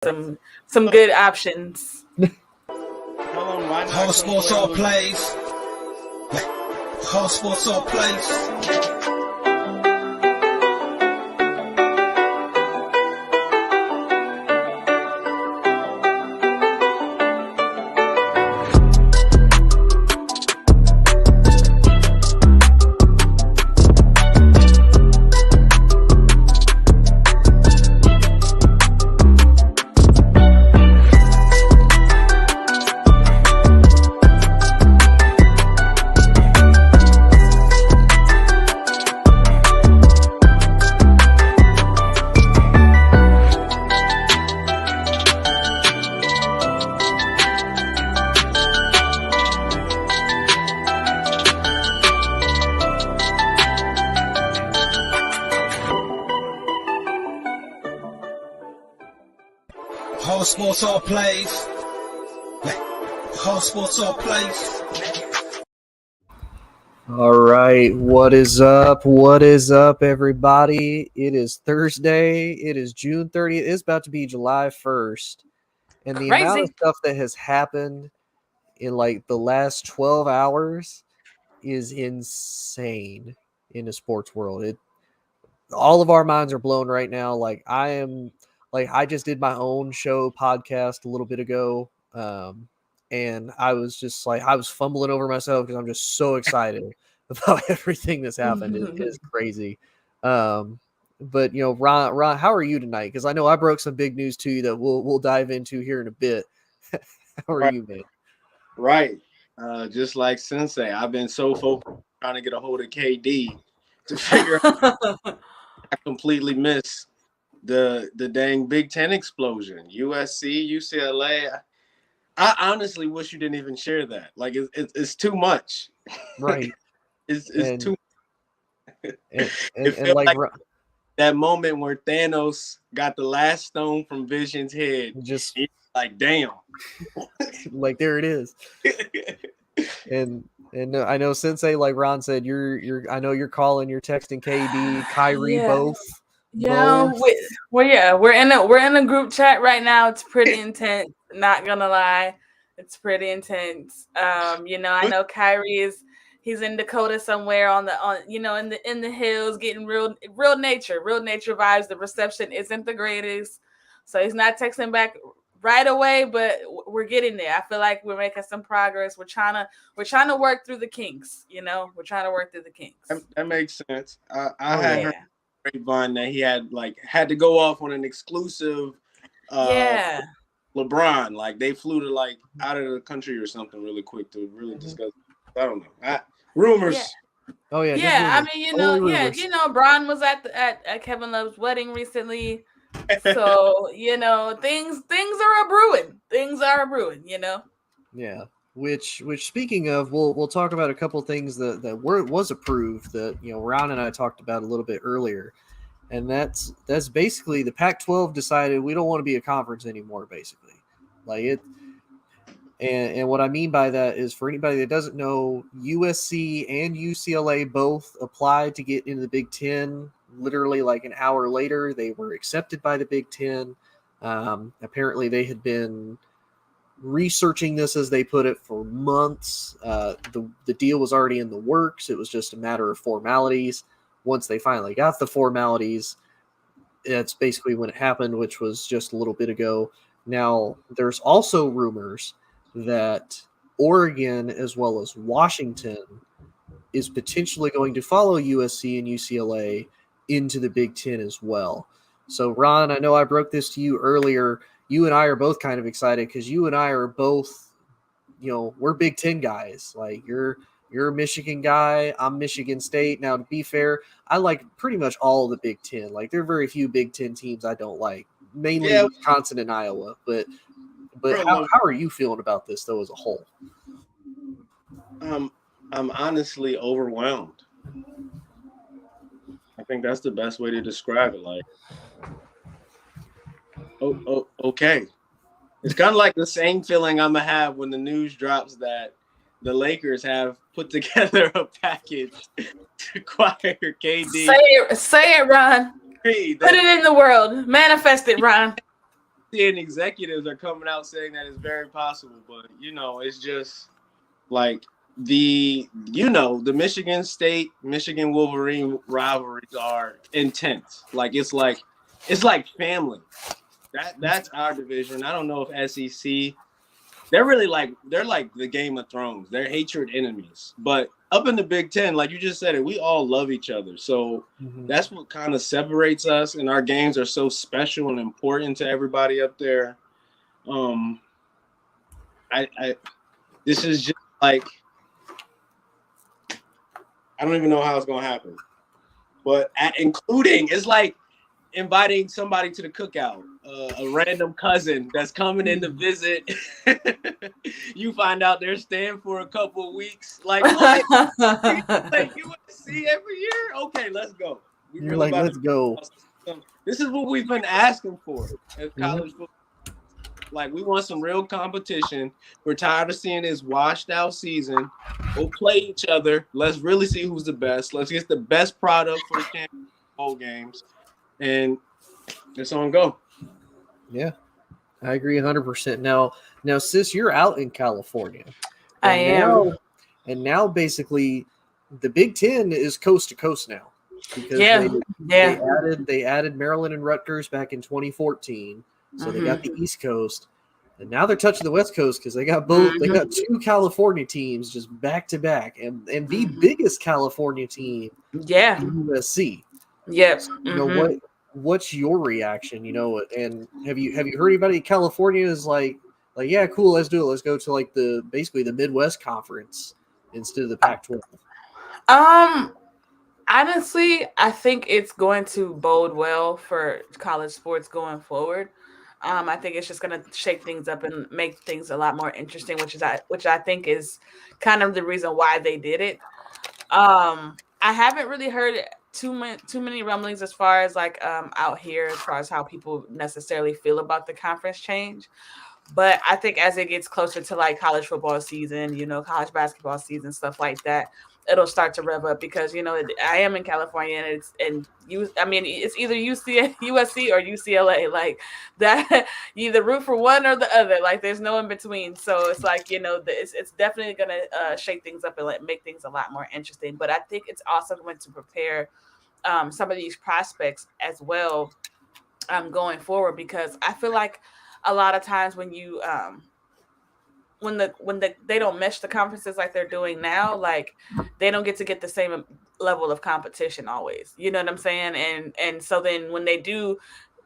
some good options. Whole sports all plays. Whole sports all plays. Whole sports all plays. Whole sports all plays. All right, what is up? What is up, everybody? It is Thursday. It is June 30th. It's about to be July 1st. And the amount of stuff that has happened in like the last 12 hours is insane in the sports world. All of our minds are blown right now. I just did my own show podcast a little bit ago. And I was just like, I was fumbling over myself because I'm just so excited about everything that's happened. It is crazy. But you know, Ron, how are you tonight? Because I know I broke some big news to you that we'll dive into here in a bit. How are you, man? Right. Just like Sensei, I've been so focused trying to get a hold of KD to figure out I completely missed the dang Big Ten explosion. USC, UCLA. I honestly wish you didn't even share that. Like it's too much. Right. it's too much. It felt like that moment where Thanos got the last stone from Vision's head. Just like, damn. Like there it is. And I know Sensei, like Ron said, I know you're calling, you're texting KD, Kyrie, both. Yeah, we're in a group chat right now. It's pretty intense. Not gonna lie, it's pretty intense. I know Kyrie he's in Dakota somewhere in the hills, getting real nature vibes. The reception isn't the greatest, so he's not texting back right away, but we're getting there. I feel like we're making some progress. We're trying to work through the kinks. We're trying to work through the kinks. That makes sense. I had heard grapevine that he had to go off on an exclusive. LeBron, like they flew to like out of the country or something really quick to really discuss. I don't know. Rumors. Yeah. Oh yeah. Yeah, I mean, Bron was at Kevin Love's wedding recently. So, things are a brewing. Things are a brewing, Yeah. Which speaking of, we'll talk about a couple things that was approved that, Ron and I talked about a little bit earlier. And that's basically the Pac-12 decided we don't want to be a conference anymore, basically. Like it. And what I mean by that is, for anybody that doesn't know, USC and UCLA both applied to get into the Big Ten. Literally like an hour later, they were accepted by the Big Ten. Apparently they had been researching this, as they put it, for months. The deal was already in the works. It was just a matter of formalities. Once they finally got the formalities, that's basically when it happened, which was just a little bit ago. Now, there's also rumors that Oregon as well as Washington is potentially going to follow USC and UCLA into the Big Ten as well. So, Ron, I know I broke this to you earlier. You and I are both kind of excited because you and I are both, we're Big Ten guys. Like you're a Michigan guy. I'm Michigan State. Now, to be fair, I like pretty much all of the Big Ten. Like there are very few Big Ten teams I don't like, mainly Wisconsin and Iowa. But how are you feeling about this though as a whole? I'm honestly overwhelmed. I think that's the best way to describe it. Like, okay. It's kind of like the same feeling I'm going to have when the news drops that the Lakers have put together a package to acquire KD. Say it, Ron. Put it in the world. Manifest it, Ron. seeing executives are coming out saying that it's very possible, but it's just like the Michigan State, Michigan Wolverine rivalries are intense. It's like family. That's our division. I don't know if SEC. They're like the Game of Thrones. They're hatred enemies. But up in the Big Ten, like you just said it, we all love each other. So that's what kind of separates us, and our games are so special and important to everybody up there. This is just like, I don't even know how it's gonna happen. But including, it's like inviting somebody to the cookout, a random cousin that's coming in to visit. You find out they're staying for a couple of weeks. Like, what? Like USC every year? Okay, let's go. You're like, let's go. This is what we've been asking for as college football. Like, we want some real competition. We're tired of seeing this washed out season. We'll play each other. Let's really see who's the best. Let's get the best product for the championship bowl games. And it's on go. Yeah, I agree 100%. Now, sis, you're out in California. I am. Now, basically, the Big Ten is coast to coast now. Because they added Maryland and Rutgers back in 2014. So they got the East Coast. And now they're touching the West Coast because they got both. They got two California teams just back to back, and the biggest California team, USC. Yep. So, what's your reaction? And have you heard anybody in California is like, yeah, cool, let's do it. Let's go to like basically the Midwest Conference instead of the Pac-12. Honestly, I think it's going to bode well for college sports going forward. I think it's just going to shake things up and make things a lot more interesting, which I think is kind of the reason why they did it. I haven't really heard too many rumblings as far as like out here as far as how people necessarily feel about the conference change. But I think as it gets closer to like college football season, college basketball season, stuff like that, it'll start to rev up because I am in California and it's either USC or UCLA, like that. You either root for one or the other, like there's no in between. So it's like it's definitely gonna shake things up and make things a lot more interesting. But I think it's also going to prepare some of these prospects as well going forward, because I feel like a lot of times when you when they don't mesh the conferences like they're doing now, like they don't get the same level of competition always. You know what I'm saying? And so then when they do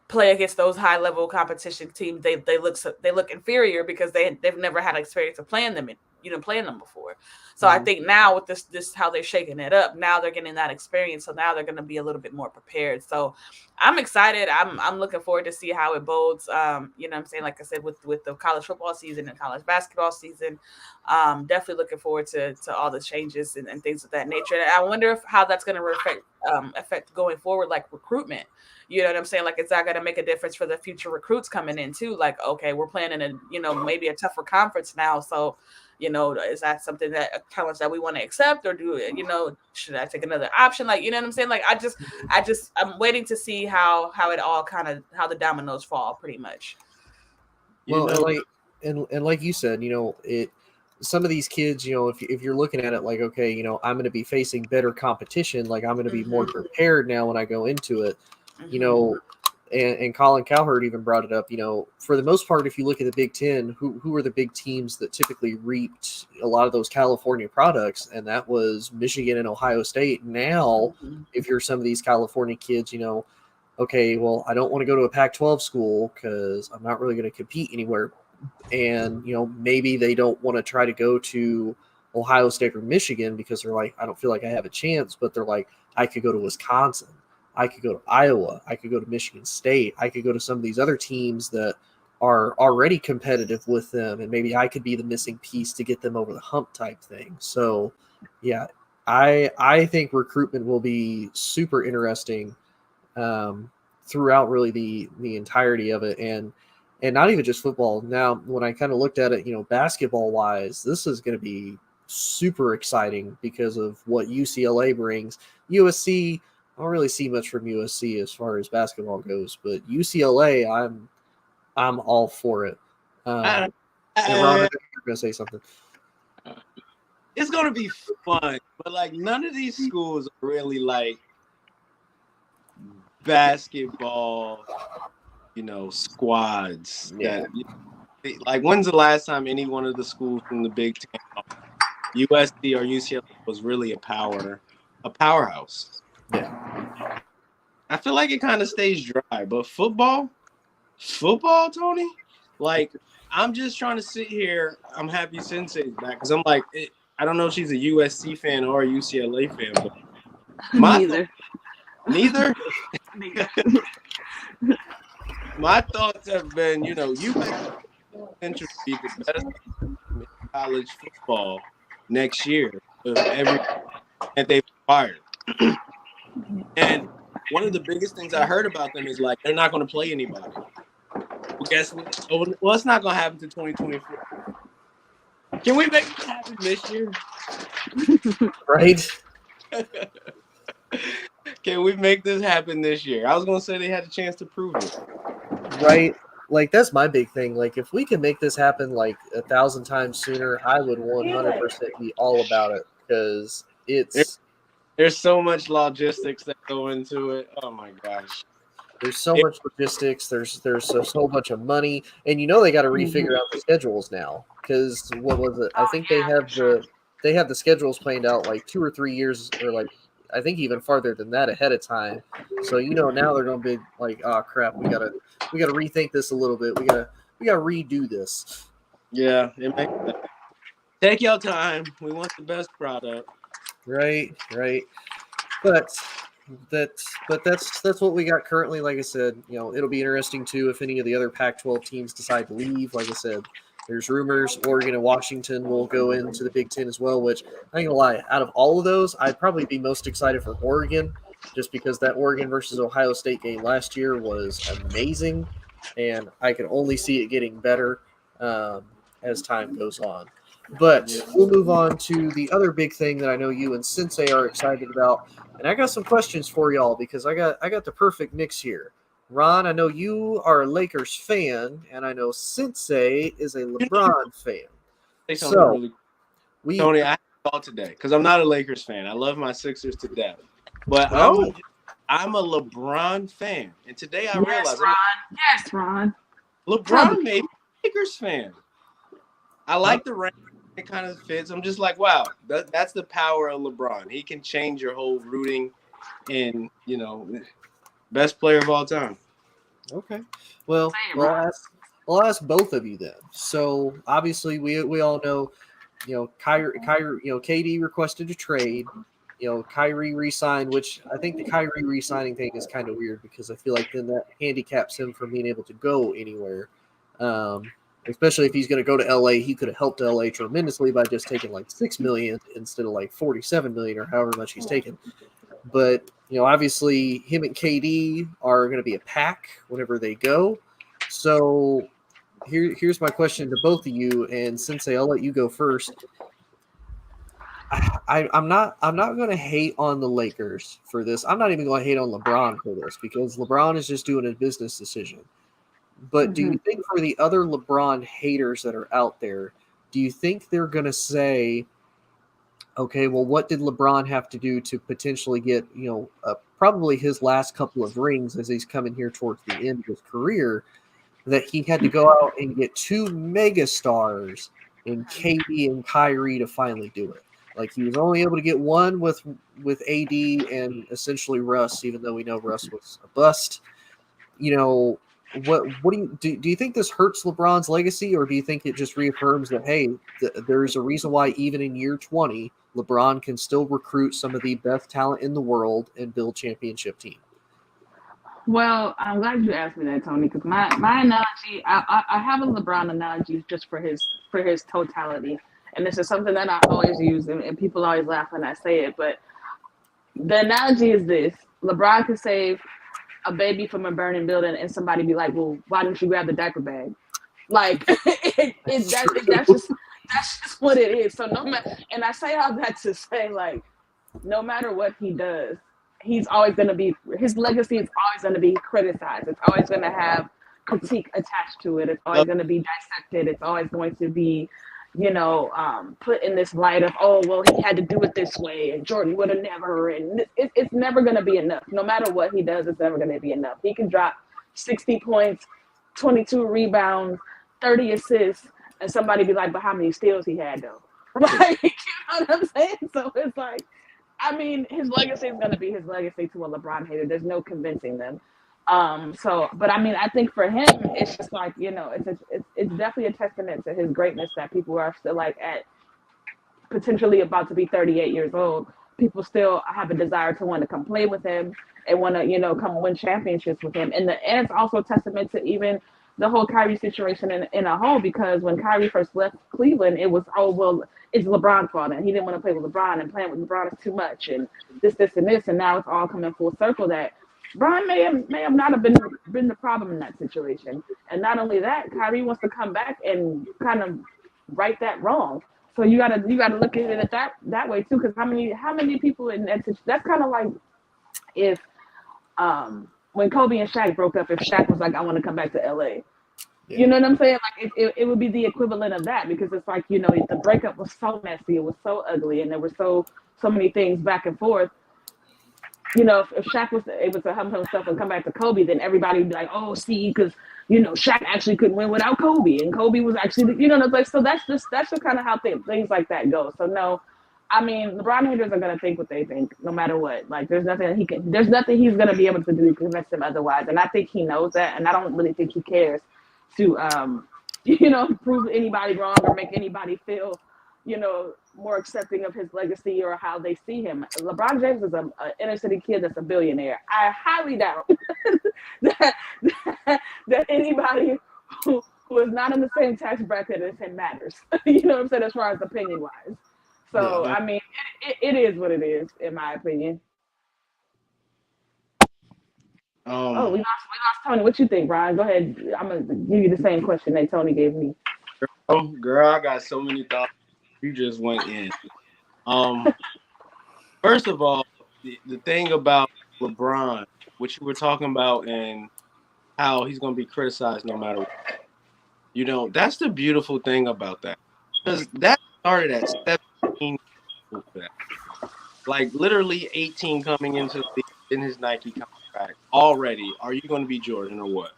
play against those high level competition teams, they look inferior because they've never had experience of playing them before. So I think now with this how they're shaking it up, now they're getting that experience. So now they're going to be a little bit more prepared. So I'm excited. I'm looking forward to see how it bodes. You know what I'm saying? Like I said, with the college football season and college basketball season, definitely looking forward to all the changes and things of that nature. And I wonder how that's going to affect going forward, like recruitment. You know what I'm saying? Like, is that going to make a difference for the future recruits coming in too? Like, okay, we're playing in a, maybe a tougher conference now. So, is that something a challenge that we want to accept, or should I take another option? Like, you know what I'm saying? Like, I'm waiting to see how it all how the dominoes fall pretty much. Well, and like you said, some of these kids, if you're looking at it like, okay, I'm going to be facing better competition. Like, I'm going to be more prepared now when I go into it, and Colin Cowherd even brought it up, for the most part, if you look at the Big Ten, who are the big teams that typically reaped a lot of those California products? And that was Michigan and Ohio State. Now, if you're some of these California kids, okay, well, I don't want to go to a Pac-12 school because I'm not really going to compete anywhere. And, maybe they don't want to try to go to Ohio State or Michigan because they're like, I don't feel like I have a chance, but they're like, I could go to Wisconsin. I could go to Iowa. I could go to Michigan State. I could go to some of these other teams that are already competitive with them, and maybe I could be the missing piece to get them over the hump type thing. So, yeah, I think recruitment will be super interesting throughout really the entirety of it, and not even just football. Now, when I kind of looked at it, basketball wise, this is going to be super exciting because of what UCLA brings. USC, I don't really see much from USC as far as basketball goes, but UCLA, I'm all for it. Uh, And Ron, you're gonna say something. It's gonna be fun, but like none of these schools are really like basketball, squads. Yeah. Like, when's the last time any one of the schools from the Big Ten, USC or UCLA, was really a powerhouse? Yeah. I feel like it kind of stays dry, but football, Tony, like I'm just trying to sit here. I'm happy Sensei's back because I'm like, I don't know if she's a USC fan or a UCLA fan, but Neither. Neither. My thoughts have been, you should be the best in college football next year of every that they've acquired. And one of the biggest things I heard about them is like they're not going to play anybody. Well, guess what? Well, it's not going to happen to 2024. Can we make it happen this year? Right? Can we make this happen this year? I was going to say they had a chance to prove it. Right. Like, that's my big thing. Like, if we can make this happen like 1,000 times sooner, I would 100% be all about it because there's so much logistics that go into it. Oh my gosh. There's so much logistics. There's so much of money, and they got to refigure out the schedules now. Because what was it? I think they have the schedules planned out like 2 or 3 years, or like I think even farther than that ahead of time. So now they're going to be like, oh crap, we gotta rethink this a little bit. We gotta redo this. Yeah, take your time. We want the best product. Right. But that's what we got currently. Like I said, it'll be interesting too if any of the other Pac-12 teams decide to leave. Like I said, there's rumors Oregon and Washington will go into the Big Ten as well, which I ain't gonna lie, out of all of those, I'd probably be most excited for Oregon, just because that Oregon versus Ohio State game last year was amazing, and I can only see it getting better as time goes on. But we'll move on to the other big thing that I know you and Sensei are excited about. And I got some questions for y'all because I got the perfect mix here. Ron, I know you are a Lakers fan, and I know Sensei is a LeBron fan. So, Tony, I have a thought today because I'm not a Lakers fan. I love my Sixers to death. But I'm a LeBron fan. And today I realized Ron. LeBron made me a Lakers fan. I like the rank. It kind of fits. I'm just like, wow, that's the power of LeBron. He can change your whole rooting and, best player of all time. Okay. Well, I'll ask both of you then. So obviously we all know, Kyrie, KD requested a trade. Kyrie re-signed, which I think the Kyrie re-signing thing is kind of weird because I feel like then that handicaps him from being able to go anywhere. Especially if he's going to go to LA, he could have helped LA tremendously by just taking like $6 million instead of like $47 million or however much he's taken. But obviously him and KD are going to be a pack whenever they go. So here's my question to both of you, and Sensei, I'll let you go first. I'm not going to hate on the Lakers for this. I'm not even going to hate on LeBron for this because LeBron is just doing a business decision. But do you think for the other LeBron haters that are out there, do you think they're going to say, okay, well, what did LeBron have to do to potentially get, probably his last couple of rings as he's coming here towards the end of his career, that he had to go out and get 2 megastars in KD and Kyrie to finally do it? Like, he was only able to get one with AD and essentially Russ, even though we know Russ was a bust. What do you think this hurts LeBron's legacy, or do you think it just reaffirms that, hey, there's a reason why even in year 20, LeBron can still recruit some of the best talent in the world and build championship team? Well, I'm glad you asked me that, Tony, because my analogy, I have a LeBron analogy just for his totality, and this is something that I always use, and people always laugh when I say it, but the analogy is this: LeBron could save a baby from a burning building, and somebody be like, well, why didn't you grab the diaper bag? Like, that's just what it is. So and I say all that to say, like, no matter what he does, he's always going to be, his legacy is always going to be criticized. It's always going to have critique attached to it. It's always going to be dissected. It's always going to be, put in this light of, oh, well, he had to do it this way, and Jordan would have never. And it's never going to be enough. No matter what he does, it's never going to be enough. He can drop 60 points, 22 rebounds, 30 assists, and somebody be like, but how many steals he had, though? Right? You know what I'm saying? So it's like, I mean, his legacy is going to be his legacy to a LeBron hater. There's no convincing them. But I mean, I think for him, it's just like, it's definitely a testament to his greatness that people are still like at potentially about to be 38 years old. People still have a desire to want to come play with him and want to, come win championships with him. And it's also a testament to even the whole Kyrie situation in a whole, because when Kyrie first left Cleveland, it was, oh, well, it's LeBron's fault, and he didn't want to play with LeBron, and playing with LeBron is too much, and this, and this, and now it's all coming full circle that Bron may have not have been the problem in that situation. And not only that, Kyrie wants to come back and kind of right that wrong. So you gotta look at it that way too, because how many people in that situation, that's kind of like if when Kobe and Shaq broke up, if Shaq was like, I want to come back to LA. Yeah. You know what I'm saying? Like it would be the equivalent of that, because it's like, the breakup was so messy, it was so ugly, and there were so many things back and forth. If Shaq was able to humble himself and come back to Kobe, then everybody would be like, oh, see, because, Shaq actually couldn't win without Kobe, and Kobe was actually, so that's just kind of how things like that go. So no, I mean, LeBron haters are going to think what they think, no matter what. Like, there's nothing he's going to be able to do to convince them otherwise. And I think he knows that, and I don't really think he cares to, prove anybody wrong or make anybody feel, more accepting of his legacy or how they see him. LeBron James is an inner city kid that's a billionaire. I highly doubt that anybody who is not in the same tax bracket as him matters. You know what I'm saying, as far as opinion wise. So yeah. I mean, it is what it is, in my opinion. We lost Tony. What you think, Brian? Go ahead. I'm gonna give you the same question that Tony gave me. Girl, I got so many thoughts. You just went in. First of all, the thing about LeBron, which you were talking about, and how he's going to be criticized no matter what. That's the beautiful thing about that. Because that started at 17. Like, literally 18 coming into the league in his Nike contract. Already, are you going to be Jordan or what?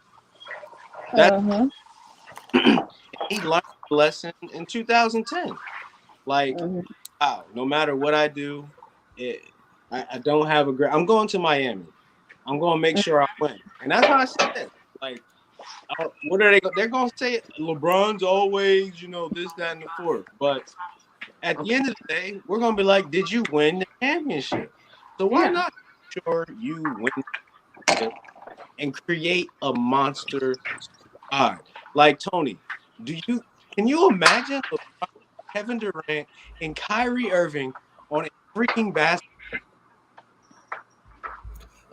He learned the lesson in 2010. Like, wow, no matter what I do, I don't have I'm going to Miami. I'm going to make sure I win. And that's how I said it. Like, what are they? They're going to say LeBron's always, this, that, and the fourth. But at the end of the day, we're going to be like, did you win the championship? So why not make sure you win and create a monster squad? Like, Tony, can you imagine Kevin Durant and Kyrie Irving on a freaking basketball?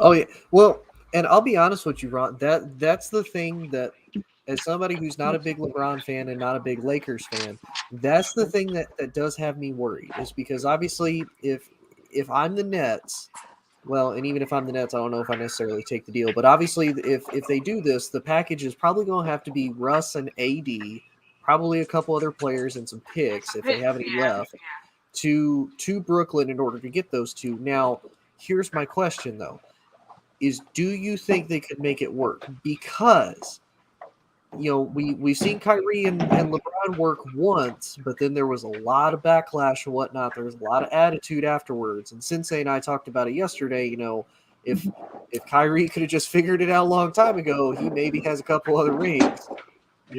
Oh yeah, well, and I'll be honest with you, Ron. That's the thing that, as somebody who's not a big LeBron fan and not a big Lakers fan, that's the thing that does have me worried. Is because obviously, if I'm the Nets, well, and even if I'm the Nets, I don't know if I necessarily take the deal. But obviously, if they do this, the package is probably going to have to be Russ and AD. Probably a couple other players and some picks, if they have any left, to Brooklyn in order to get those two. Now, here's my question, though, is do you think they could make it work? Because, we've seen Kyrie and LeBron work once, but then there was a lot of backlash and whatnot. There was a lot of attitude afterwards. And Sensei and I talked about it yesterday, if Kyrie could have just figured it out a long time ago, he maybe has a couple other rings.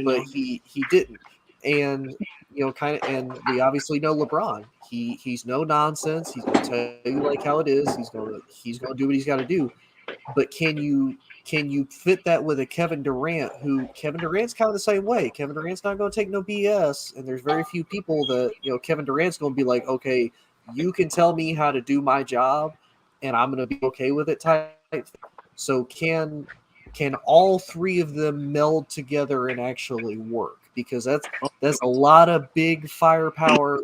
But he didn't, and and we obviously know LeBron. He's no nonsense. He's going to tell you like how it is. He's going to do what he's got to do. But can you fit that with a Kevin Durant? Kevin Durant's kind of the same way. Kevin Durant's not going to take no BS, and there's very few people that Kevin Durant's going to be like, okay, you can tell me how to do my job, and I'm going to be okay with it. Type. So can all three of them meld together and actually work? Because that's a lot of big firepower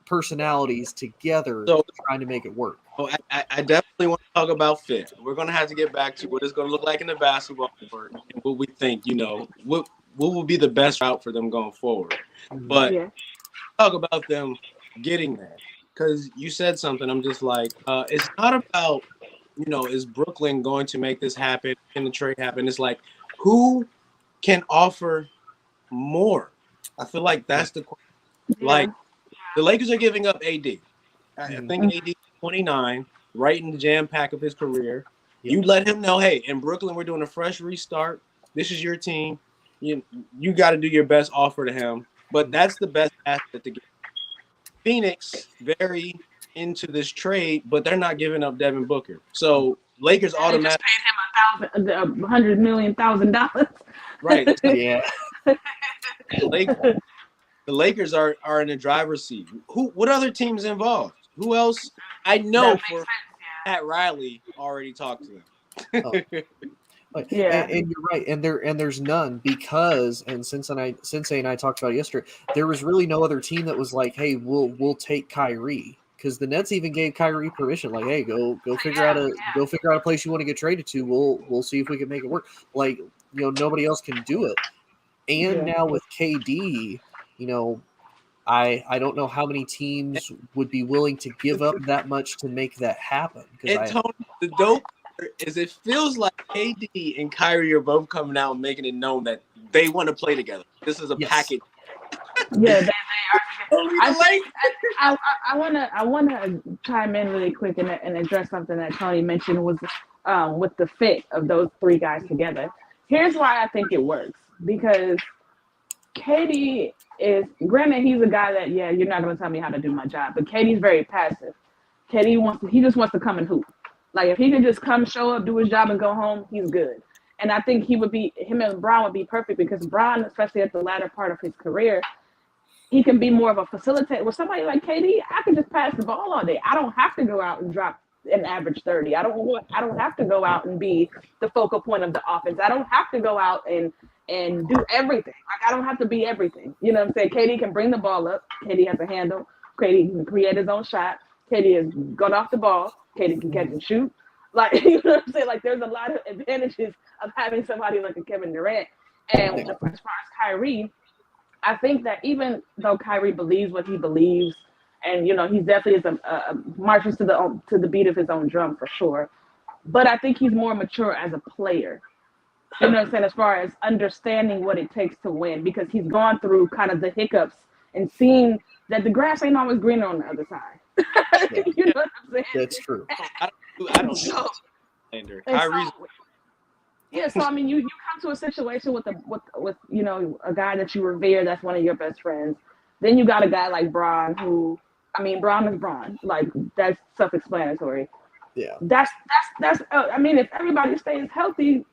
personalities together So- trying to make it work. Oh, I definitely want to talk about fit. We're going to have to get back to what it's going to look like in the basketball court and what we think, what will be the best route for them going forward. But Yeah. talk about them getting there, because you said something. I'm just like, it's not about, is Brooklyn going to make this happen? Can the trade happen? It's like, who can offer more? I feel like that's the question. Yeah. Like, the Lakers are giving up AD. I think AD is 29, right in the jam pack of his career. You let him know, hey, in Brooklyn, we're doing a fresh restart. This is your team. You got to do your best offer to him. But that's the best asset to get. Phoenix, very into this trade, but they're not giving up Devin Booker. So Lakers They just automatically. paid him $100 million. Right. Yeah. The Lakers are in the driver's seat. What other teams involved? Who else? I know That makes for sense, Pat Riley already talked to them. Yeah. And you're right, and there's none, because, and Sensei and I talked about it yesterday, there was really no other team that was like, hey, we'll take Kyrie, because the Nets even gave Kyrie permission, like, hey, go figure out a place you want to get traded to. We'll see if we can make it work. Like, nobody else can do it. And now with KD, I don't know how many teams would be willing to give up that much to make that happen. And Tony, the dope is it feels like KD and Kyrie are both coming out and making it known that they want to play together. This is a package. Yeah, they are. I want to chime in really quick and address something that Tony mentioned was with the fit of those three guys together. Here's why I think it works, because KD is, granted, he's a guy that, you're not going to tell me how to do my job, but KD's very passive. He just wants to come and hoop. Like, if he could just come, show up, do his job, and go home, he's good. And I think him and Bron would be perfect, because Bron, especially at the latter part of his career, he can be more of a facilitator. With somebody like KD, I can just pass the ball all day. I don't have to go out and drop an average 30. I don't have to go out and be the focal point of the offense. I don't have to go out and do everything. Like, I don't have to be everything. You know what I'm saying? KD can bring the ball up. KD has a handle. KD can create his own shot. KD is good off the ball. KD can catch and shoot. Like, you know what I'm saying? Like, there's a lot of advantages of having somebody like a Kevin Durant. And as far as Kyrie, I think that even though Kyrie believes what he believes, and he definitely is a marches to the beat of his own drum for sure, but I think he's more mature as a player. You know what I'm saying? As far as understanding what it takes to win, because he's gone through kind of the hiccups and seen that the grass ain't always greener on the other side. You know what I'm saying? That's true. I don't know. Kyrie's. So I mean, you come to a situation with a guy that you revere, that's one of your best friends. Then you got a guy like Bron, who, I mean, Bron is Bron. Like, that's self-explanatory. Yeah. That's. I mean, if everybody stays healthy,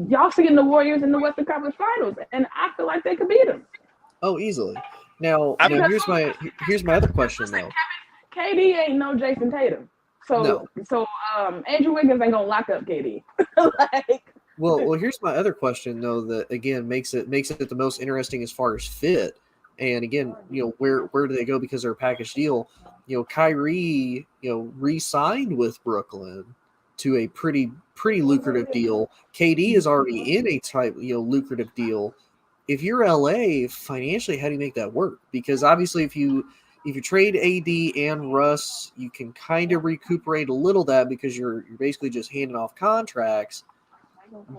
y'all seeing the Warriors in the Western Conference Finals, and I feel like they could beat them. Oh, easily. Now here's my other question though. KD ain't no Jason Tatum. So Andrew Wiggins ain't gonna lock up KD. Well, here's my other question though, that again makes it the most interesting as far as fit. And again, where do they go because they're a package deal? Kyrie, re-signed with Brooklyn to a pretty lucrative deal. KD is already in a type lucrative deal. If you're LA, financially, how do you make that work? Because obviously, if you trade AD and Russ, you can kind of recuperate a little that, because you're basically just handing off contracts.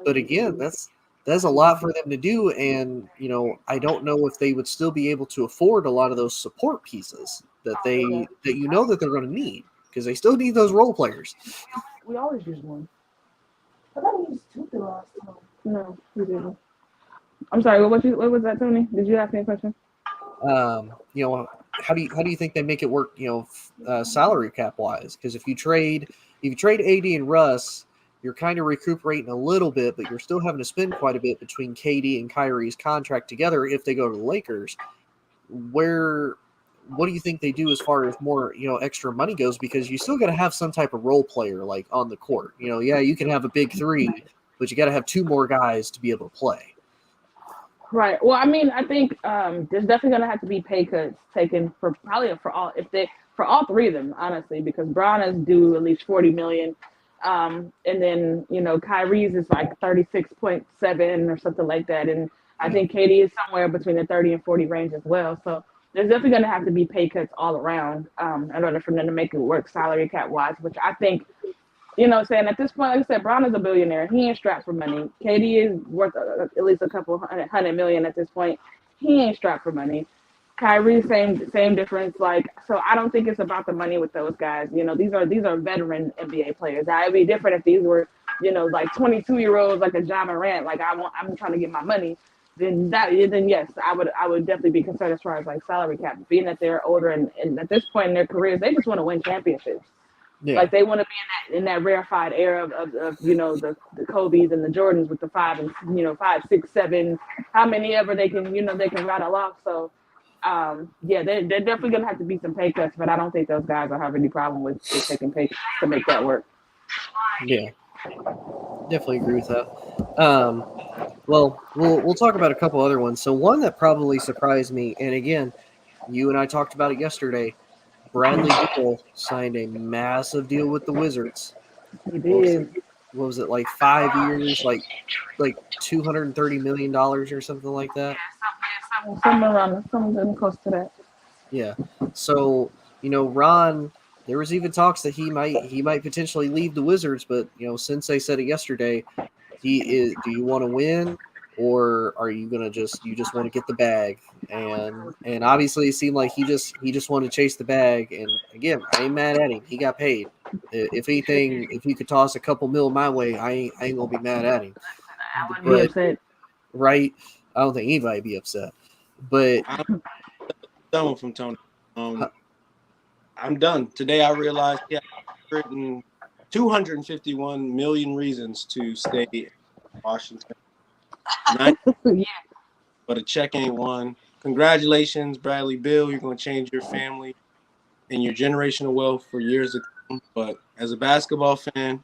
But again, that's a lot for them to do, and I don't know if they would still be able to afford a lot of those support pieces that they're going to need, because they still need those role players. We always use one. I thought we used two the last time. No, we didn't. I'm sorry. What was that, Tony? Did you ask me a question? How do you think they make it work? Salary cap wise, because if you trade AD and Russ, you're kind of recuperating a little bit, but you're still having to spend quite a bit between KD and Kyrie's contract together if they go to the Lakers. What do you think they do as far as more extra money goes? Because you still got to have some type of role player like on the court. You can have a big three, but you got to have two more guys to be able to play. Right. Well, I mean, I think there's definitely gonna have to be pay cuts taken for all if they for all three of them, honestly, because Braun is due at least 40 million. And then, Kyrie's is like 36.7 or something like that. And I Yeah. think Katie is somewhere between the 30 and 40 range as well. So there's definitely going to have to be pay cuts all around in order for them to make it work salary cap wise, which I think, saying at this point, like I said, Braun is a billionaire. He ain't strapped for money. Katie is worth at least a couple hundred million at this point. He ain't strapped for money. Kyrie, same difference. Like, so I don't think it's about the money with those guys. These are veteran NBA players. It'd be different if these were, like 22-year-olds, like a John Morant. Like I'm trying to get my money. Then yes, I would definitely be concerned as far as like salary cap. Being that they're older and at this point in their careers, they just want to win championships. Yeah. Like they want to be in that rarefied era of the Kobe's and the Jordans with the 5 and 5, 6, 7, how many ever they can rattle off. So yeah, they're definitely gonna have to be some pay cuts, but I don't think those guys will have any problem with taking pay cuts to make that work. Yeah. Definitely agree with that. Well, we'll talk about a couple other ones. So one that probably surprised me, and again, you and I talked about it yesterday. Bradley Beal signed a massive deal with the Wizards. He What did. was it, like 5 years, like $230 million or something like that? Something close to that. Yeah. So, Ron, there was even talks that he might potentially leave the Wizards, but Sensei said it yesterday. Do you want to win, or are you gonna just want to get the bag? And obviously it seemed like he just wanted to chase the bag. And again, I ain't mad at him. He got paid. If anything, if he could toss a couple mil my way, I ain't gonna be mad at him. I wouldn't be upset. Right? I don't think anybody be upset. But I'm done from Tony. I'm done. Today I realized he had written 251 million reasons to stay in Washington. Yeah. But a check ain't one. Congratulations, Bradley Beal. You're going to change your family and your generational wealth for years to come. But as a basketball fan,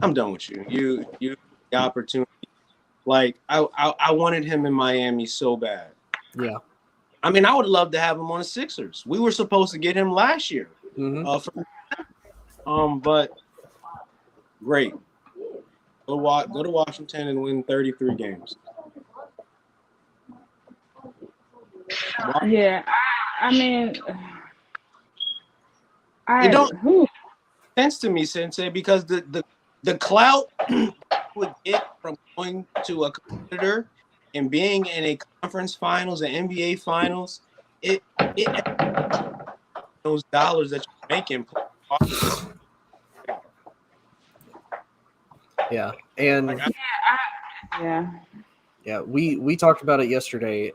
I'm done with you. You the opportunity. Like I wanted him in Miami so bad. yeah. I mean, I would love to have him on the Sixers. We were supposed to get him last year. Mm-hmm. But great. Go to Washington and win 33 games. Yeah. I mean, It don't make sense to me, Sensei, because the clout would get from going to a competitor and being in a conference finals and NBA finals, it those dollars that you're making. Yeah. And yeah. we talked about it yesterday.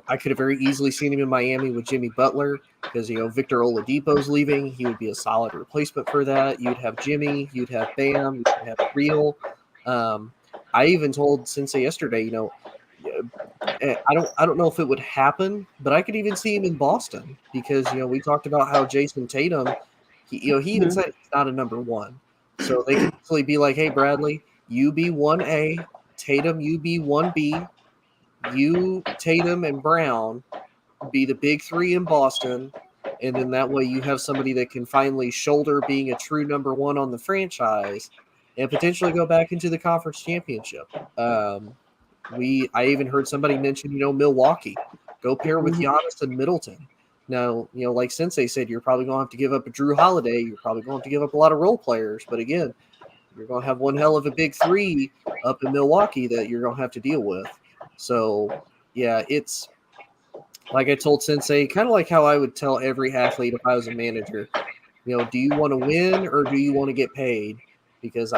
I could have very easily seen him in Miami with Jimmy Butler because Victor Oladipo's leaving. He would be a solid replacement for that. You'd have Jimmy, you'd have Bam, you'd have Real. I even told Sensei yesterday, I don't know if it would happen, but I could even see him in Boston because we talked about how Jason Tatum, he even said he's not a number one, so they could easily be like, hey Bradley, you be 1A, Tatum, you be 1B. You, Tatum, and Brown be the big three in Boston, and then that way you have somebody that can finally shoulder being a true number one on the franchise and potentially go back into the conference championship. I even heard somebody mention, Milwaukee. Go pair with Giannis and Middleton. Now, like Sensei said, you're probably going to have to give up a Drew Holiday. You're probably going to have to give up a lot of role players. But again, you're going to have one hell of a big three up in Milwaukee that you're going to have to deal with. So, yeah, it's like I told Sensei, kind of like how I would tell every athlete if I was a manager, do you want to win or do you want to get paid? Because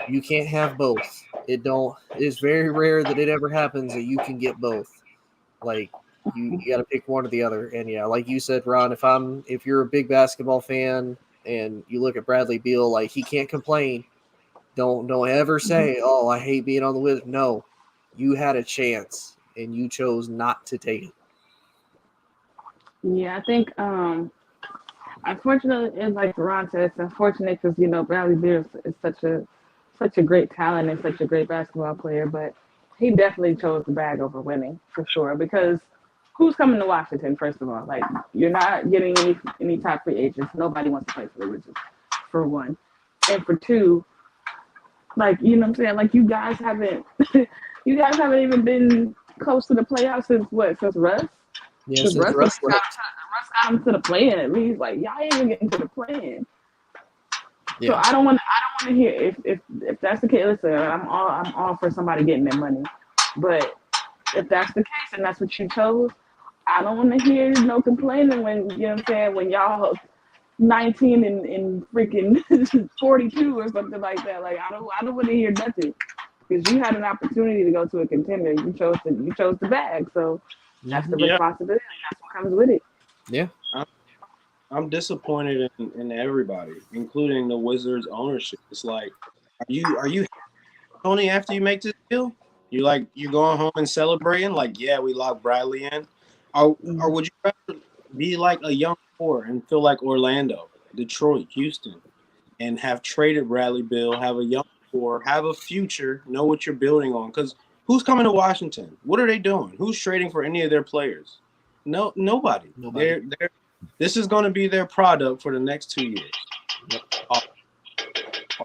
you can't have both. It's very rare that it ever happens that you can get both. Like, you got to pick one or the other. And yeah, like you said, Ron, if you're a big basketball fan and you look at Bradley Beal, like he can't complain. Don't ever say, oh, I hate being on the Wizards. No. You had a chance and you chose not to take it. Yeah, I think unfortunately, and like Ron said, it's unfortunate because Bradley Beal is such such a great talent and such a great basketball player, but he definitely chose the bag over winning for sure. Because who's coming to Washington? First of all, like you're not getting any top free agents. Nobody wants to play for the Wizards, for one, and for two, like you know what I'm saying. Like you guys haven't even been close to the playoffs since what? Since Russ. Yeah, Because since Russ got him to the play-in. At least like y'all ain't even getting to the play-in. So Yeah. I don't want to hear if that's the case. Listen, I'm all for somebody getting their money, but if that's the case and that's what you chose, I don't want to hear no complaining when you know what I'm saying when y'all 19 and freaking 42 or something like that. Like I don't want to hear nothing because you had an opportunity to go to a contender. You chose the bag, so that's the responsibility. That's what comes with it. Yeah. I'm disappointed in everybody, including the Wizards ownership. It's like, are you Tony after you make this deal? You going home and celebrating? Like, yeah, we locked Bradley in. Or would you rather be like a young core and feel like Orlando, Detroit, Houston, and have traded Bradley Beal, have a young core, have a future, know what you're building on? Because who's coming to Washington? What are they doing? Who's trading for any of their players? No, nobody. This is going to be their product for the next 2 years.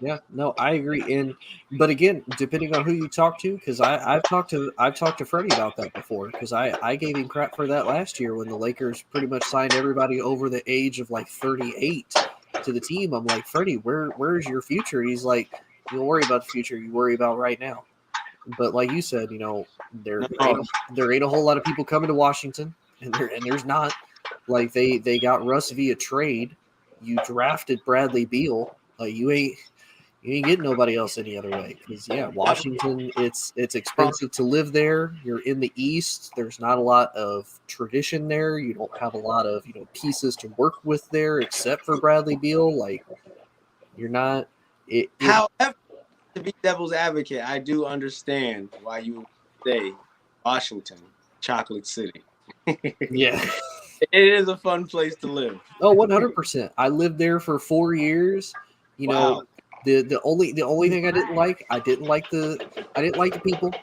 Yeah, no, I agree. But again, depending on who you talk to, because I've talked to Freddie about that before, because I gave him crap for that last year when the Lakers pretty much signed everybody over the age of like 38 to the team. I'm like, Freddie, where's your future? He's like, you don't worry about the future, you worry about right now. But like you said, you know, there ain't a whole lot of people coming to Washington, and there's not. Like they got Russ via trade. You drafted Bradley Beal. You ain't getting nobody else any other way. Because Washington, it's expensive to live there. You're in the East. There's not a lot of tradition there. You don't have a lot of pieces to work with there, except for Bradley Beal. Like you're not. However, to be devil's advocate, I do understand why you say Washington, Chocolate City. Yeah. It is a fun place to live. Oh, 100%. I lived there for 4 years. You know, the only thing I didn't like the people.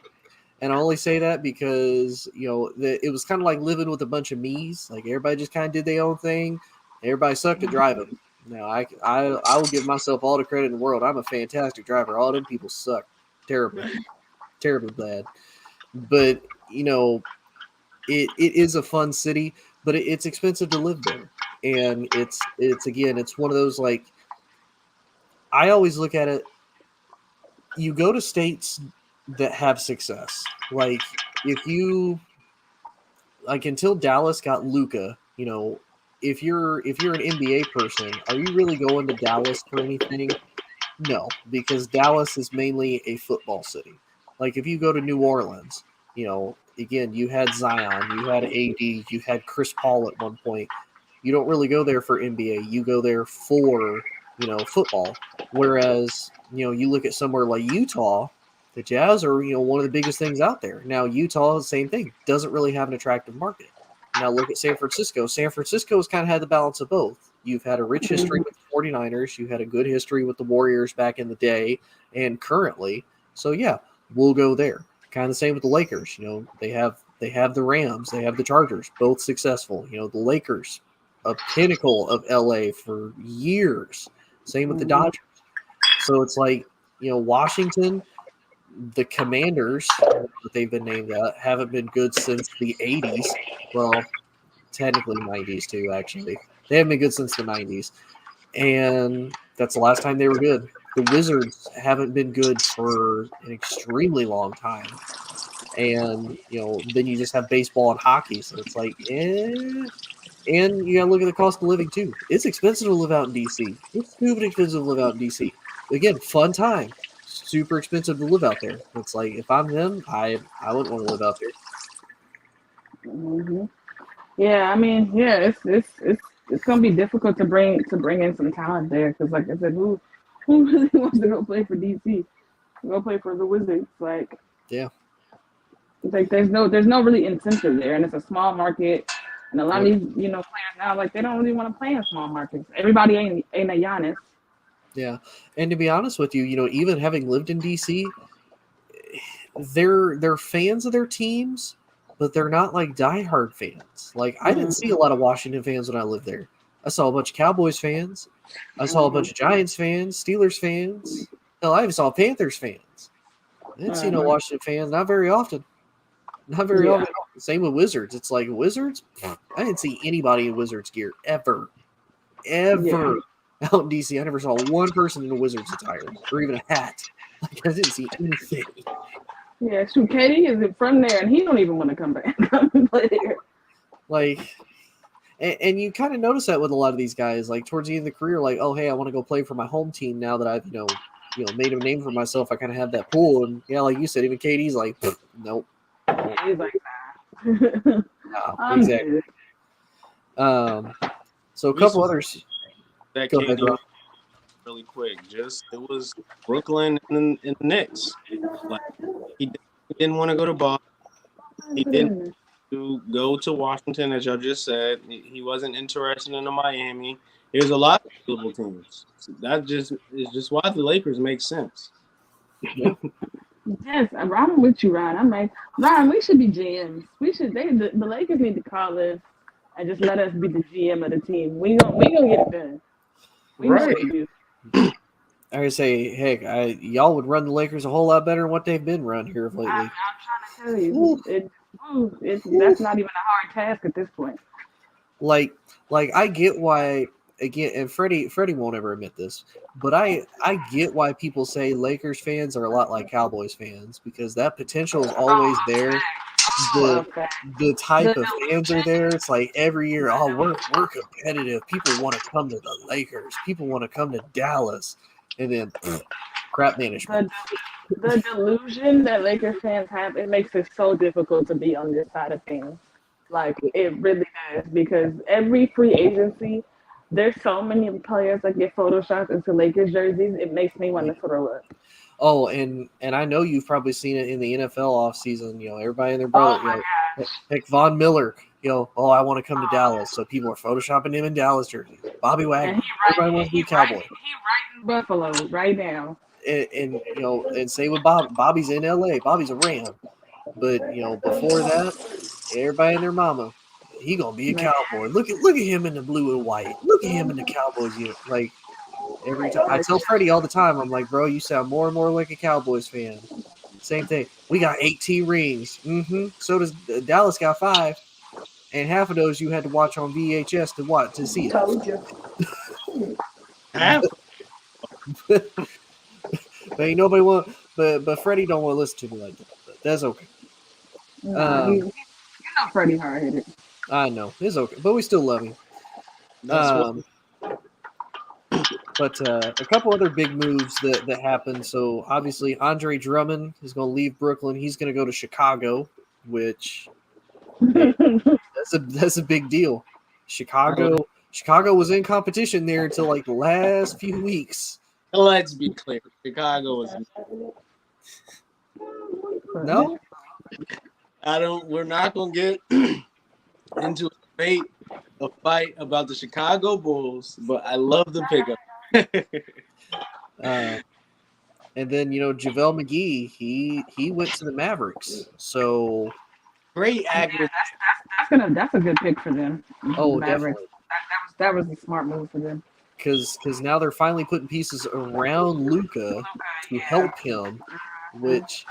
And I only say that because, it was kind of like living with a bunch of me's. Like everybody just kind of did their own thing. Everybody sucked at driving. Now I will give myself all the credit in the world. I'm a fantastic driver. All them people suck. Terribly bad. But, it is a fun city. But it's expensive to live there, and it's one of those, like, I always look at it. You go to states that have success, like until Dallas got Luka, if you're an NBA person, are you really going to Dallas for anything? No, because Dallas is mainly a football city. Like if you go to New Orleans, again, you had Zion, you had AD, you had Chris Paul at one point. You don't really go there for NBA. You go there for, football. Whereas, you look at somewhere like Utah, the Jazz are, one of the biggest things out there. Now, Utah, same thing, doesn't really have an attractive market. Now, look at San Francisco. San Francisco's kind of had the balance of both. You've had a rich history with the 49ers. You had a good history with the Warriors back in the day and currently. So, yeah, we'll go there. Kind of the same with the Lakers. They have the Rams, they have the Chargers, both successful. The Lakers, a pinnacle of LA for years. Same with the Dodgers. So it's like, Washington, the Commanders, that they've been named that, haven't been good since the 80s. Well, technically 90s too, actually. They haven't been good since the 90s. And that's the last time they were good. The Wizards haven't been good for an extremely long time. And, then you just have baseball and hockey. So it's like, And you got to look at the cost of living, too. It's expensive to live out in D.C. It's stupid expensive to live out in D.C. Again, fun time. Super expensive to live out there. It's like, if I'm them, I wouldn't want to live out there. Mm-hmm. Yeah, I mean, it's gonna be difficult to bring in some talent there because, like I said, who really wants to go play for DC? Go play for the Wizards? Like, yeah, it's like there's no really incentive there, and it's a small market, and a lot of these players now, like, they don't really want to play in small markets. Everybody ain't a Giannis, Yeah, and to be honest with you, even having lived in DC, they're fans of their teams, but they're not like diehard fans. Like I didn't see a lot of Washington fans when I lived there. I saw a bunch of Cowboys fans. I saw a bunch of Giants fans, Steelers fans. Hell, I even saw Panthers fans. I didn't see no Washington fans, not very often. Not very often. Same with Wizards. It's like Wizards. I didn't see anybody in Wizards gear ever. Out in DC. I never saw one person in a Wizards attire or even a hat. Like I didn't see anything. Yeah, shoot, Katie is from there, and he don't even want to come back and play there. Like, and you kind of notice that with a lot of these guys. Like towards the end of the career, like, oh hey, I want to go play for my home team now that I've made a name for myself. I kind of have that pool, and like you said, even Katie's like, nope. He's like, nah. No, exactly. So a couple others. That came really quick. It was Brooklyn and the Knicks. Like he didn't want to go to Boston. He didn't to go to Washington, as y'all just said. He wasn't interested in the Miami. There's a lot of available teams. So that is just why the Lakers make sense. Yeah. Yes, I'm with you, Ryan. I'm like, Ryan, we should be GMs. The Lakers need to call us and just let us be the GM of the team. We gonna get it done. Right. I would say, heck, y'all would run the Lakers a whole lot better than what they've been run here lately. I'm trying to tell you, that's not even a hard task at this point. Like I get why. Again, and Freddie won't ever admit this, but I get why people say Lakers fans are a lot like Cowboys fans because that potential is always there. The type of fans are there. It's like every year, we're competitive. People want to come to the Lakers. People want to come to Dallas, and then crap management. The delusion that Lakers fans have, it makes it so difficult to be on this side of things. Like it really does because every free agency. There's so many players that get photoshopped into Lakers jerseys. It makes me want to throw up. Oh, and I know you've probably seen it in the NFL offseason. Everybody and their brother. Like Von Miller. I want to come to Dallas. So people are photoshopping him in Dallas jerseys. Bobby Wagner. Everybody wants to be a Cowboy. He right in Buffalo right now. And same with Bob. Bobby's in LA. Bobby's a Ram. But before that, everybody and their mama. He gonna be a Cowboy. Look at him in the blue and white. Look at him in the Cowboys unit. Like every time, I tell Freddie all the time. I'm like, bro, you sound more and more like a Cowboys fan. Same thing. We got 18 rings. So does Dallas got 5, and half of those you had to watch on VHS to see it. Told you. But ain't nobody want. But Freddie don't want to listen to me like that. But that's okay. Freddie hard-headed. I know it's okay, but we still love him. But a couple other big moves that happened. So obviously Andre Drummond is going to leave Brooklyn. He's going to go to Chicago, which that's a big deal. Chicago was in competition there until like the last few weeks. Let's be clear, Chicago is no. We're not going to get into a fight about the Chicago Bulls, but I love the pickup. And then JaVale McGee, he went to the Mavericks. So great accuracy. That's a good pick for them. Oh, Mavericks. definitely. That was a smart move for them. Because now they're finally putting pieces around Luka to help him, which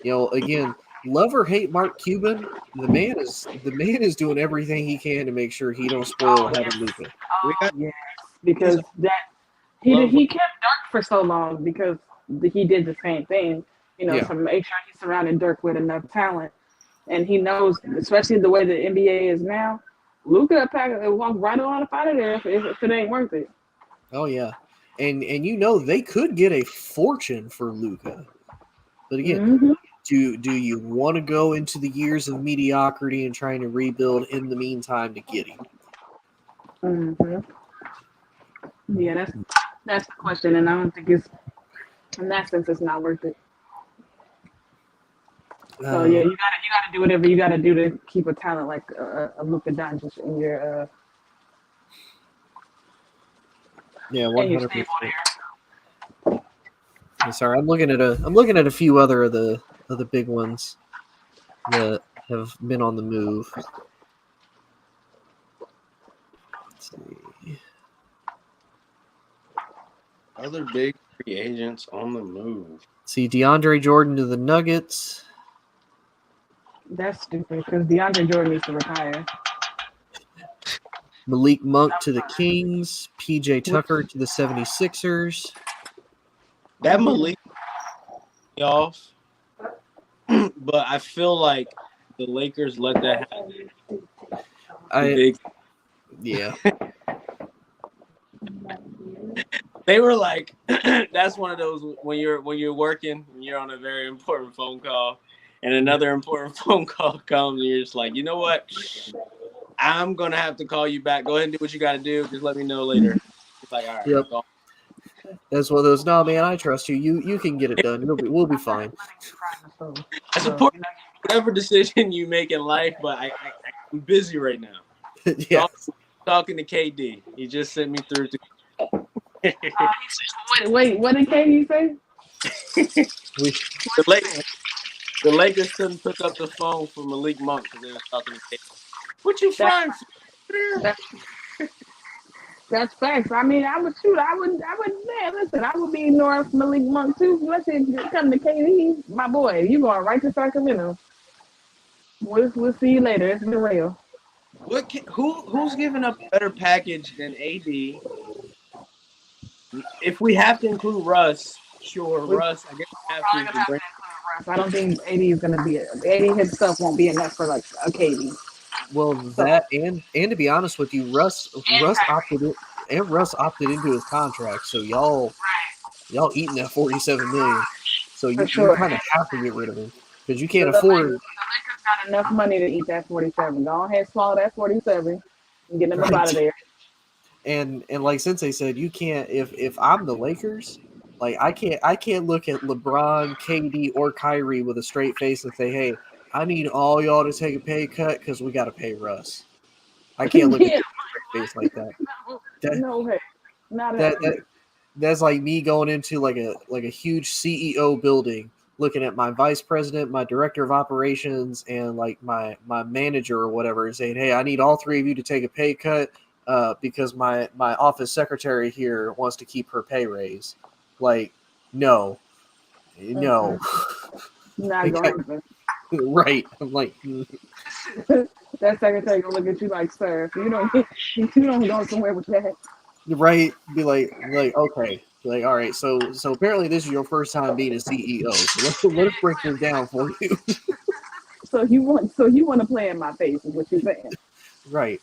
again. Love or hate Mark Cuban, the man is doing everything he can to make sure he don't spoil having Luka. Yes, because he kept Dirk for so long because he did the same thing, to make sure he surrounded Dirk with enough talent, and he knows, especially the way the NBA is now, Luka walk right on up out of there if it ain't worth it. Oh yeah, and they could get a fortune for Luka, but again. Do you want to go into the years of mediocrity and trying to rebuild in the meantime to get him? Yeah, that's the question, and I don't think it's in that sense it's not worth it. So yeah, you gotta do whatever you gotta do to keep a talent like a Luka Doncic in your 100%. Sorry, I'm looking at a few other of the big ones that have been on the move. Let's see. Other big free agents on the move. See DeAndre Jordan to the Nuggets. That's stupid because DeAndre Jordan needs to retire. Malik Monk to the Kings. PJ Tucker to the 76ers. That Malik off, but I feel like the Lakers let that happen. Yeah. They were like, that's one of those when you're working, and you're on a very important phone call, and another important phone call comes, and you're just like, you know what? I'm gonna have to call you back. Go ahead and do what you gotta do. Just let me know later. It's like, all right. Yep. That's one of those. No, man, I trust you. You can get it done. We'll be fine. I support whatever decision you make in life, but I'm busy right now. Yeah. Talking to KD, he just sent me through to. Wait, what did KD say? The Lakers couldn't pick up the phone for Malik Monk because they were talking to KD. What you frying for? That's facts. I mean, I would, man, listen, I would be ignoring Malik Monk too. Listen, come to KD, my boy, you going right to Sacramento. We'll see you later. It's been real. Who's giving up a better package than AD? If we have to include Russ, sure, Russ. I guess we have to. Russ. I don't think AD is going to be it. AD his stuff won't be enough for like a KD. Well, that and to be honest with you, Russ opted into his contract, so y'all eating that $47 million. So you kind of have to get rid of him because you can't afford. The Lakers got enough money to eat that 47. Go ahead, swallow that 47 and get them up out of there. And like Sensei said, you can't. If I'm the Lakers, like I can't look at LeBron, KD, or Kyrie with a straight face and say, "Hey, I need all y'all to take a pay cut because we got to pay Russ." I can't look at a straight face like that. No way. Not at all. That's like me going into like a huge CEO building, looking at my vice president, my director of operations, and like my manager or whatever, and saying, "Hey, I need all three of you to take a pay cut because my office secretary here wants to keep her pay raise." Like, no. Not going to happen. Right. I'm like, that secretary gonna look at you like, sir, if you don't go somewhere with that. Right. Be like, okay. Like, all right, so apparently this is your first time being a CEO. So let's break this down for you. So you want to play in my face is what you're saying. Right.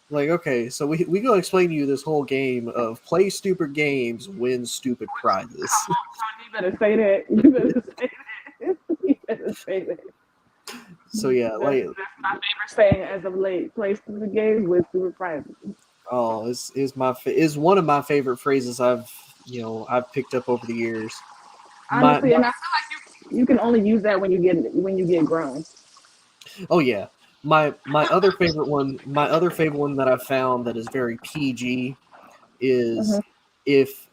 Like, okay, so we gonna explain to you this whole game of play stupid games, win stupid prizes. You better say that. You better say that. So yeah, like that's my favorite saying as of late. Play stupid games with stupid prizes. Oh, is one of my favorite phrases I've picked up over the years. Honestly, and I feel like you can only use that when you get grown. Oh yeah. My other favorite one that I've found that is very PG is if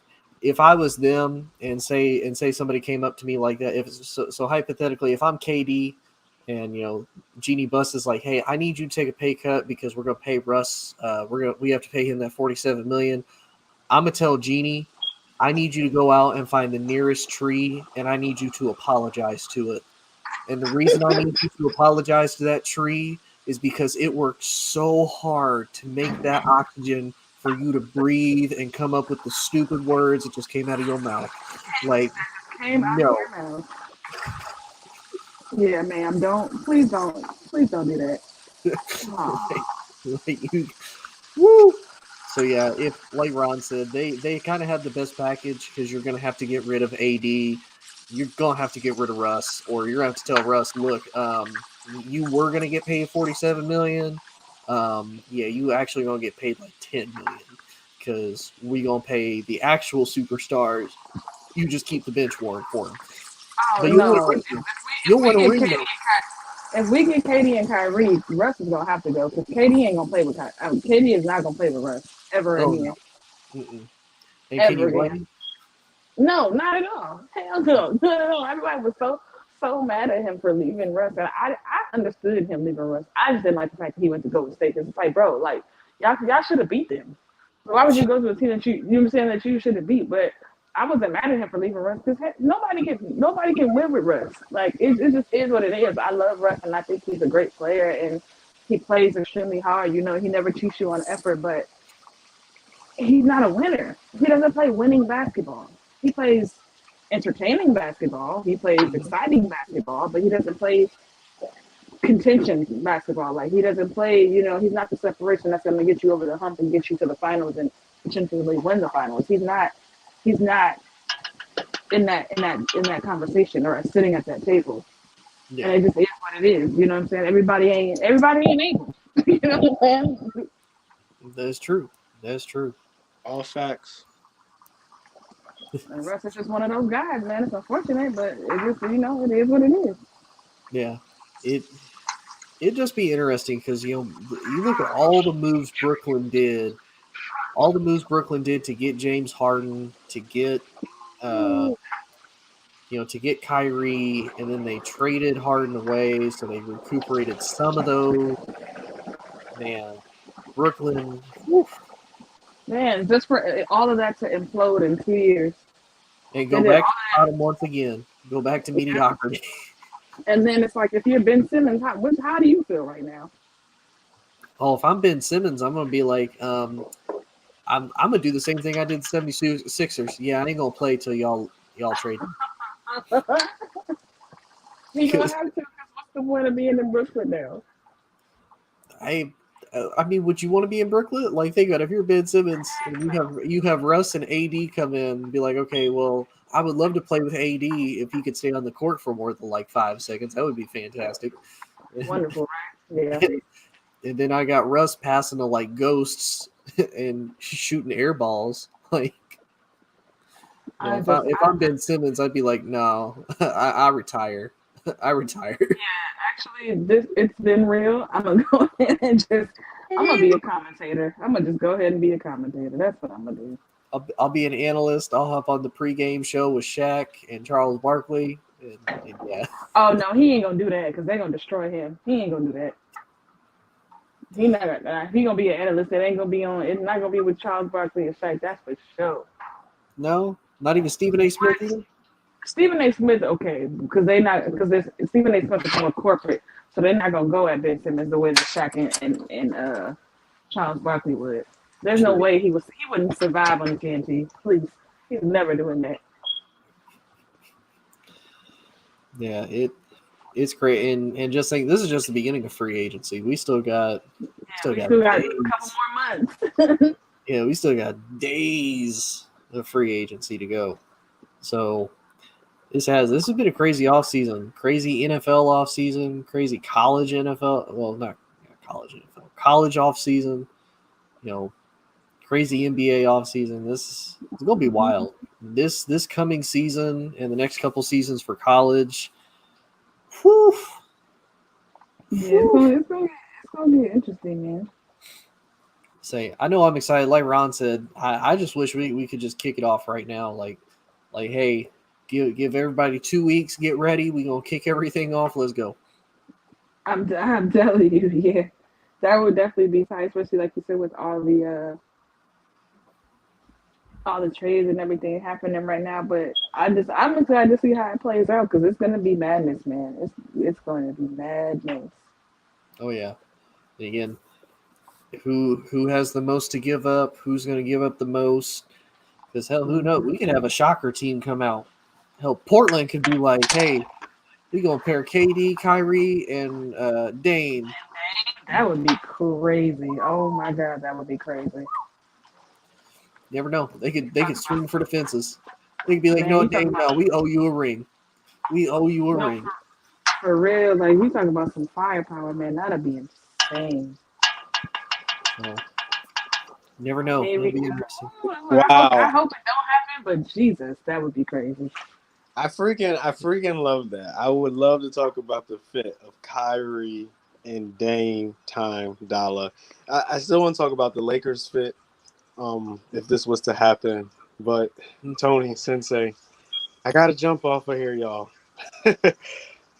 I was them and say somebody came up to me like that, so hypothetically, if I'm KD and Jeannie Buss is like, "Hey, I need you to take a pay cut because we're gonna pay Russ. We have to pay him that $47 million." I'm gonna tell Jeannie, "I need you to go out and find the nearest tree, and I need you to apologize to it. And the reason I need you to apologize to that tree is because it worked so hard to make that oxygen for you to breathe and come up with the stupid words that just came out of your mouth." Like, no. Yeah, ma'am. Please don't do that. Woo. So yeah, if like Ron said, they kind of have the best package because you're gonna have to get rid of AD, you're gonna have to get rid of Russ, or you're gonna have to tell Russ, look, you were gonna get paid $47 million. Yeah, you actually gonna get paid like $10 million because we gonna pay the actual superstars. You just keep the bench warm for them. Oh, but you'll want to ring though. If we get KD and Kyrie, Russ is gonna have to go because KD ain't gonna play with Kyrie. KD is not gonna play with Russ ever again. And can you blame? No, not at all. Hell no, not at all. Everybody was so mad at him for leaving Russ, and I understood him leaving Russ. I just didn't like the fact that he went to Golden State. Cause it's like, bro, like y'all should have beat them. So why would you go to a team that you understand that you should have beat? But I wasn't mad at him for leaving Russ because nobody can win with Russ. Like it just is what it is. I love Russ, and I think he's a great player, and he plays extremely hard. You know, he never cheats you on effort, but he's not a winner. He doesn't play winning basketball. He plays entertaining basketball. He plays exciting basketball, but he doesn't play contention basketball. Like he doesn't play, he's not the separation that's going to get you over the hump and get you to the finals and potentially win the finals. He's not in that conversation or sitting at that table. Yeah. And it just is what it is. You know what I'm saying? Everybody ain't able. You know what I'm saying? That's true. That's true. All facts. And Russ is just one of those guys, man. It's unfortunate, but it just, it is what it is. Yeah. It'd just be interesting because, you look at all the moves Brooklyn did to get James Harden, to get, to get Kyrie, and then they traded Harden away, so they recuperated some of those. Man, Brooklyn, whew. Man, just for all of that to implode in 2 years. And go back to the bottom once again. Go back to mediocrity. And then it's like, if you're Ben Simmons, how do you feel right now? Oh, if I'm Ben Simmons, I'm going to be like, I'm going to do the same thing I did the 76ers. Yeah, I ain't going to play till y'all trade me. You're going to have to, because what's the point of being in Brooklyn now? I mean, would you want to be in Brooklyn? Like, think about it. If you're Ben Simmons and you have Russ and AD come in and be like, okay, well, I would love to play with AD if he could stay on the court for more than like 5 seconds. That would be fantastic. Wonderful, right? Yeah. And then I got Russ passing to like ghosts and shooting air balls. Like, if I'm Ben Simmons, I'd be like, no, I retire. I retire. Yeah, actually, it's been real. I'm gonna go ahead and I'm gonna be a commentator. I'm gonna just go ahead and be a commentator. That's what I'm gonna do. I'll be an analyst. I'll hop on the pregame show with Shaq and Charles Barkley. And yeah. Oh no, he ain't gonna do that because they're gonna destroy him. He ain't gonna do that. He gonna be an analyst. It ain't gonna be on. It's not gonna be with Charles Barkley and Shaq. That's for sure. No, not even Stephen A. Smith either. Stephen A. Smith, okay, because Stephen A. Smith is more corporate, so they're not gonna go at Ben Simmons the way that Shaq and Charles Barkley would. There's no way he wouldn't survive on TNT. Please, he's never doing that. Yeah, it's great, and just think this is just the beginning of free agency. We still got a couple more months. Yeah, we still got days of free agency to go. So this has been a crazy offseason, crazy NFL offseason, crazy college NFL. Well, not college NFL, college offseason. Crazy NBA offseason. This is gonna be wild. This coming season and the next couple seasons for college. Whew. Yeah, it's gonna be interesting, man. I know I'm excited. Like Ron said, I just wish we could just kick it off right now. Like, hey, give everybody 2 weeks, get ready. We're gonna kick everything off. Let's go. I'm telling you, yeah. That would definitely be tight, especially like you said, with all the trades and everything happening right now. But I'm excited to see how it plays out because it's gonna be madness, man. It's going to be madness. Oh yeah. Again, who has the most to give up? Who's going to give up the most? Because hell, who knows? We could have a shocker team come out. Hell, Portland could be like, hey, we gonna pair KD, Kyrie, and Dame. That would be crazy. Oh my God, that would be crazy. Never know. They could swing for the fences. They could be like, no, Dame, no, we owe you a ring. We owe you a ring. For real, like we talking about some firepower, man. That'd be insane. So, never know. It'll be interesting. Wow. I hope it don't happen, but Jesus, that would be crazy. I freaking love that. I would love to talk about the fit of Kyrie and Dame time dollar. I still want to talk about the Lakers fit. If this was to happen, But Tony, Sensei, I got to jump off of here, y'all.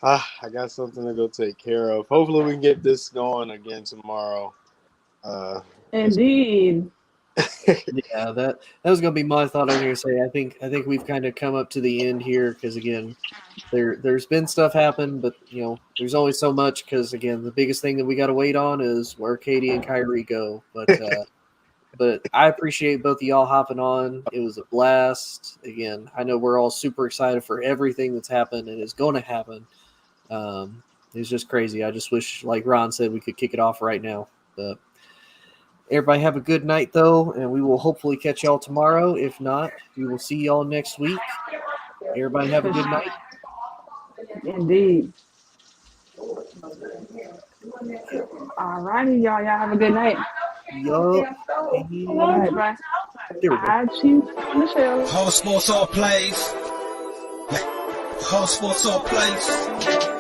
I got something to go take care of. Hopefully we can get this going again tomorrow. Indeed. Yeah, that was gonna be my thought. I was gonna say I think we've kind of come up to the end here because again, there's been stuff happen, but there's only so much because again, the biggest thing that we got to wait on is where KD and Kyrie go. But I appreciate both of y'all hopping on. It was a blast. Again, I know we're all super excited for everything that's happened and is going to happen. It's just crazy. I just wish, like Ron said, we could kick it off right now. But everybody have a good night, though, and we will hopefully catch y'all tomorrow. If not, we will see y'all next week. Everybody have a good night. Indeed. All righty, y'all. Y'all have a good night. Yup. All right, bye. There we go. I choose on the show. Whole sports all plays. Whole sports all plays.